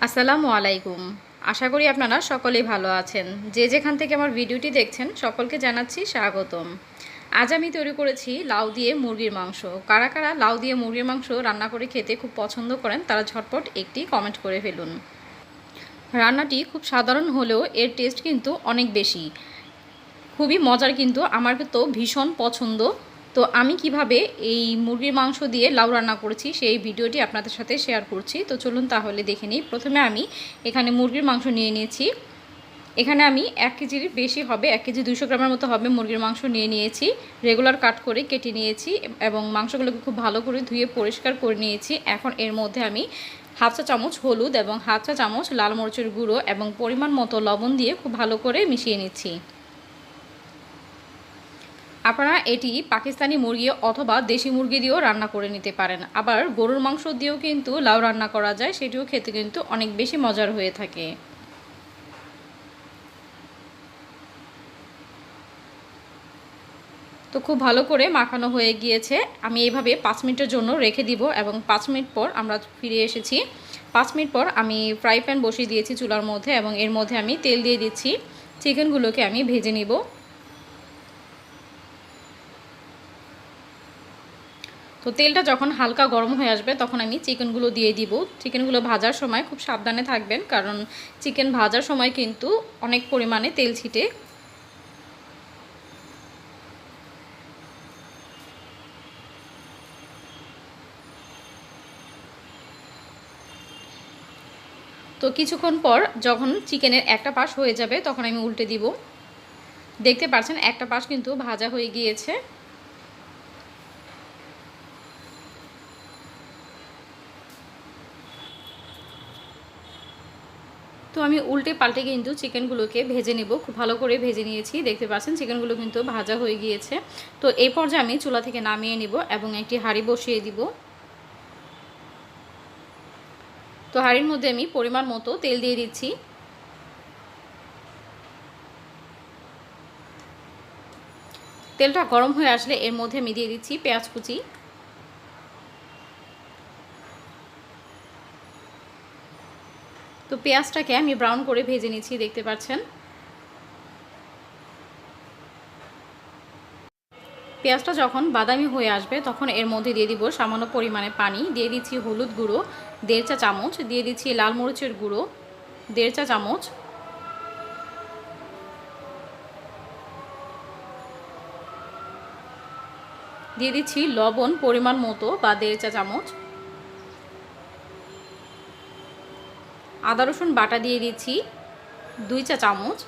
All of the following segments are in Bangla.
আসসালামু আলাইকুম। আশা করি আপনারা সকলেই ভালো আছেন। যে যেখান থেকে আমার ভিডিওটি দেখছেন সকলকে জানাচ্ছি স্বাগতম। আজ আমি তৈরি করেছি লাউ দিয়ে মুরগির মাংস। কারা কারা লাউ দিয়ে মুরগির মাংস রান্না করে খেতে খুব পছন্দ করেন তারা ঝটপট একটি কমেন্ট করে ফেলুন। রান্নাটি খুব সাধারণ হলেও এর টেস্ট কিন্তু অনেক বেশি। খুবই মজার, কিন্তু আমার তো ভীষণ পছন্দ। তো আমি কিভাবে এই মুরগির মাংস দিয়ে লাউ রান্না করেছি সেই ভিডিওটি আপনাদের সাথে শেয়ার করছি। তো চলুন তাহলে দেখে নিই। প্রথমে আমি এখানে মুরগির মাংস নিয়ে নিয়েছি। এখানে আমি 1 কেজির বেশি হবে, 1 কেজি 200 গ্রামের মতো হবে মুরগির মাংস নিয়ে নিয়েছি। রেগুলার কাট করে কেটে নিয়েছি এবং মাংসগুলোকে খুব ভালো করে ধুয়ে পরিষ্কার করে নিয়েছি। এখন এর মধ্যে আমি হাফ চা চামচ হলুদ এবং হাফ চা চামচ লাল মরিচের গুঁড়ো এবং পরিমাণ মতো লবণ দিয়ে খুব ভালো করে মিশিয়ে নিচ্ছি। আপনারা এটি পাকিস্তানি মুরগি অথবা দেশি মুরগি দিয়েও রান্না করে নিতে পারেন। আবার গরুর মাংস দিয়েও কিন্তু লাউ রান্না করা যায়, সেটিও খেতে কিন্তু অনেক বেশি মজার হয়ে থাকে। তো খুব ভালো করে মাখানো হয়ে গিয়েছে। আমি এইভাবে 5 মিনিটের জন্য রেখে দিব এবং 5 মিনিট পর আমরা ফিরে এসেছি। 5 মিনিট পর আমি ফ্রাই প্যান বসিয়ে দিয়েছি চুলার মধ্যে এবং এর মধ্যে আমি তেল দিয়ে দিচ্ছি। চিকেনগুলোকে আমি ভেজে নিব। তো তেলটা যখন হালকা গরম হয়ে আসবে তখন আমি চিকেনগুলো দিয়ে দিব। চিকেনগুলো ভাজার সময় খুব সাবধানে থাকবেন, কারণ চিকেন ভাজার সময় কিন্তু অনেক পরিমাণে তেল ছিটে। তো কিছুক্ষণ পর যখন চিকেনের একটা পাশ হয়ে যাবে তখন আমি উল্টে দিব। দেখতে পাচ্ছেন একটা পাশ কিন্তু ভাজা হয়ে গিয়েছে। তো আমি উল্টে পাল্টে কিন্তু চিকেনগুলোকে ভেজে নেব। খুব ভালো করে ভেজে নিয়েছি। দেখতে পাচ্ছেন চিকেনগুলো কিন্তু ভাজা হয়ে গিয়েছে। তো এই পর্যায়ে আমি চুলা থেকে নামিয়ে নিব এবং একটি হাঁড়ি বসিয়ে দিব। তো হাঁড়ির মধ্যে আমি পরিমাণ মতো তেল দিয়ে দিচ্ছি। তেলটা গরম হয়ে আসলে এর মধ্যে আমি দিয়ে দিচ্ছি পেঁয়াজ কুচি। তো পেঁয়াজটাকে আমি ব্রাউন করে ভেজে নিচ্ছি, দেখতে পাচ্ছেন। পেঁয়াজটা যখন বাদামি হয়ে আসবে তখন এর মধ্যে দিয়ে দিব সামান্য পরিমাণে পানি। দিয়ে দিচ্ছি হলুদ গুঁড়ো 1.5 চা চামচ, দিয়ে দিচ্ছি লাল মরিচের গুঁড়ো 1.5 চা চামচ, দিয়ে দিচ্ছি লবণ পরিমাণ মতো বা 1.5 চা চামচ, আদা রসুন বাটা দিয়ে দিচ্ছি 2 চা চামচ।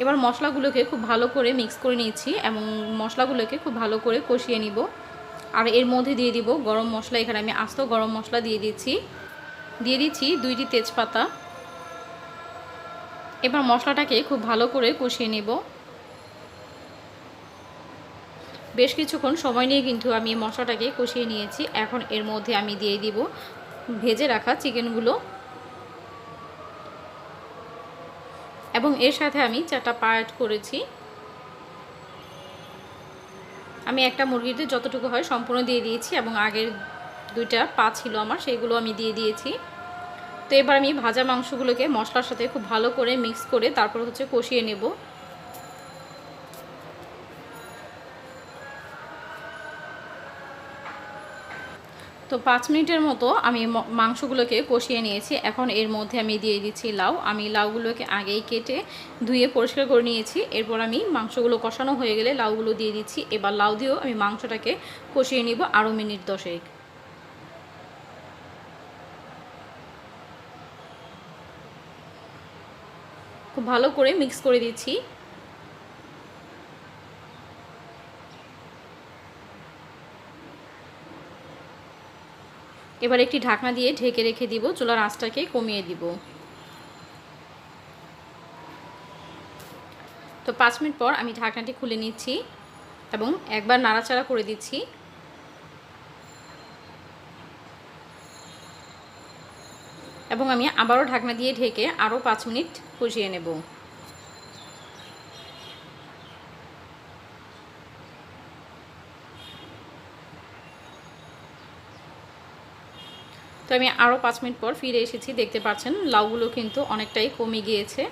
এবার মশলাগুলোকে খুব ভালো করে মিক্স করে নিচ্ছি এবং মশলাগুলোকে খুব ভালো করে কষিয়ে নিব। আর এর মধ্যে দিয়ে দিব গরম মশলা। এখানে আমি আস্ত গরম মশলা দিয়ে দিচ্ছি। দিয়ে দিচ্ছি 2টি তেজপাতা। এবার মশলাটাকে খুব ভালো করে কষিয়ে নেব। বেশ কিছুক্ষণ সময় নিয়ে কিন্তু আমি মশলাটাকে কষিয়ে নিয়েছি। এখন এর মধ্যে আমি দিয়ে দিব ভেজে রাখা চিকেনগুলো এবং এর সাথে আমি 4টা পা অ্যাড করেছি। আমি একটা মুরগিতে যতটুকু হয় সম্পূর্ণ দিয়ে দিয়েছি এবং আগের 2টা পা ছিল আমার, সেগুলো আমি দিয়ে দিয়েছি। তো এবার আমি ভাজা মাংসগুলোকে মশলার সাথে খুব ভালো করে মিক্স করে তারপর কষিয়ে নেব। তো 5 মিনিটের মতো আমি মাংসগুলোকে কষিয়ে নিয়েছি। এখন এর মধ্যে আমি দিয়ে দিচ্ছি লাউ। আমি লাউগুলোকে আগেই কেটে ধুয়ে পরিষ্কার করে নিয়েছি। এরপর আমি মাংসগুলো কষানো হয়ে গেলে লাউগুলো দিয়ে দিচ্ছি। এবার লাউ দিয়েও আমি মাংসটাকে কষিয়ে নিব আরও মিনিট 10। খুব ভালো করে মিক্স করে দিচ্ছি। এবার একটি ঢাকনা দিয়ে ঢেকে রেখে দিব, চুলার আঁচটাকে কমিয়ে দিব। তো 5 মিনিট পর আমি ঢাকনাটি খুলে নিচ্ছি এবং একবার নাড়াচাড়া করে দিচ্ছি। এবং আমি আবারও ঢাকনা দিয়ে ঢেকে আরও 5 মিনিট কষিয়ে নেব। তো আমি আরও 5 মিনিট পর ফিরে এসেছি। দেখতে পাচ্ছেন লাউগুলো কিন্তু অনেকটাই কমে গিয়েছে।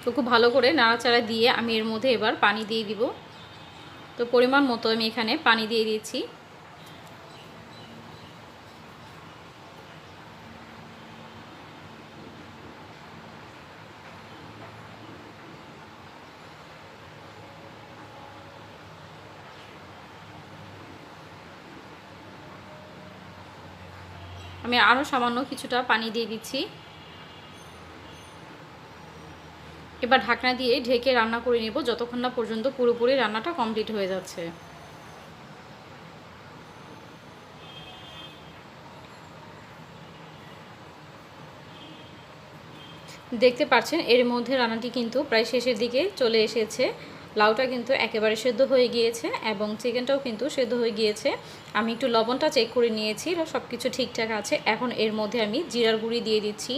তো খুব ভালো করে নাড়াচাড়া দিয়ে আমি এর মধ্যে এবার পানি দিয়ে দিব। তো পরিমাণ মতো আমি এখানে পানি দিয়ে দিয়েছি। আমি আরও সামান্য কিছুটা পানি দিয়ে দিচ্ছি। এবার ঢাকনা দিয়ে ঢেকে রান্না করে নেব যতক্ষণ না পর্যন্ত পুরোপুরি রান্নাটা কমপ্লিট হয়ে যাচ্ছে। দেখতে পাচ্ছেন এর মধ্যে রান্নাটি কিন্তু প্রায় শেষের দিকে চলে এসেছে। লাউটা কিন্তু একেবারে সেদ্ধ হয়ে গিয়েছে এবং চিকেনটাও কিন্তু সেদ্ধ হয়ে গিয়েছে। আমি একটু লবণটা চেক করে নিয়েছি, সব কিছু ঠিকঠাক আছে। এখন এর মধ্যে আমি জিরার গুঁড়ি দিয়ে দিচ্ছি।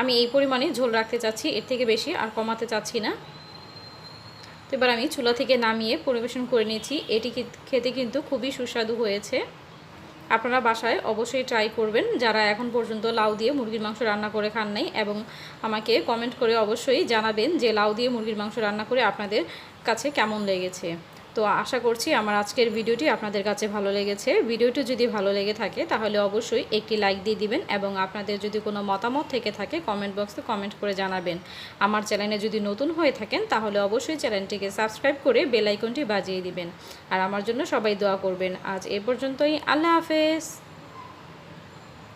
আমি এই পরিমাণে ঝোল রাখতে চাচ্ছি, এর থেকে বেশি আর কমাতে চাচ্ছি না। তো এবার আমি চুলা থেকে নামিয়ে পরিবেশন করে নিয়েছি। এটি খেতে কিন্তু খুবই সুস্বাদু হয়েছে। আপনারা বাসায় অবশ্যই ট্রাই করবেন যারা এখন পর্যন্ত লাউ দিয়ে মুরগির মাংস রান্না করে খান নাই, এবং আমাকে কমেন্ট করে অবশ্যই জানাবেন যে লাউ দিয়ে মুরগির মাংস রান্না করে আপনাদের কাছে কেমন লেগেছে। তো আশা করছি আমার আজকের ভিডিওটি আপনাদের কাছে ভালো লেগেছে। ভিডিওটি যদি ভালো লেগে থাকে তাহলে অবশ্যই একটি লাইক দিয়ে দিবেন, এবং আপনাদের যদি কোনো মতামত থেকে থাকে কমেন্ট বক্সে কমেন্ট করে জানাবেন। আমার চ্যানেলে যদি নতুন হয়ে থাকেন তাহলে অবশ্যই চ্যানেলটিকে সাবস্ক্রাইব করে বেল আইকনটি বাজিয়ে দিবেন। আর আমার জন্য সবাই দোয়া করবেন। আজ এ পর্যন্তই। আল্লাহ হাফেজ।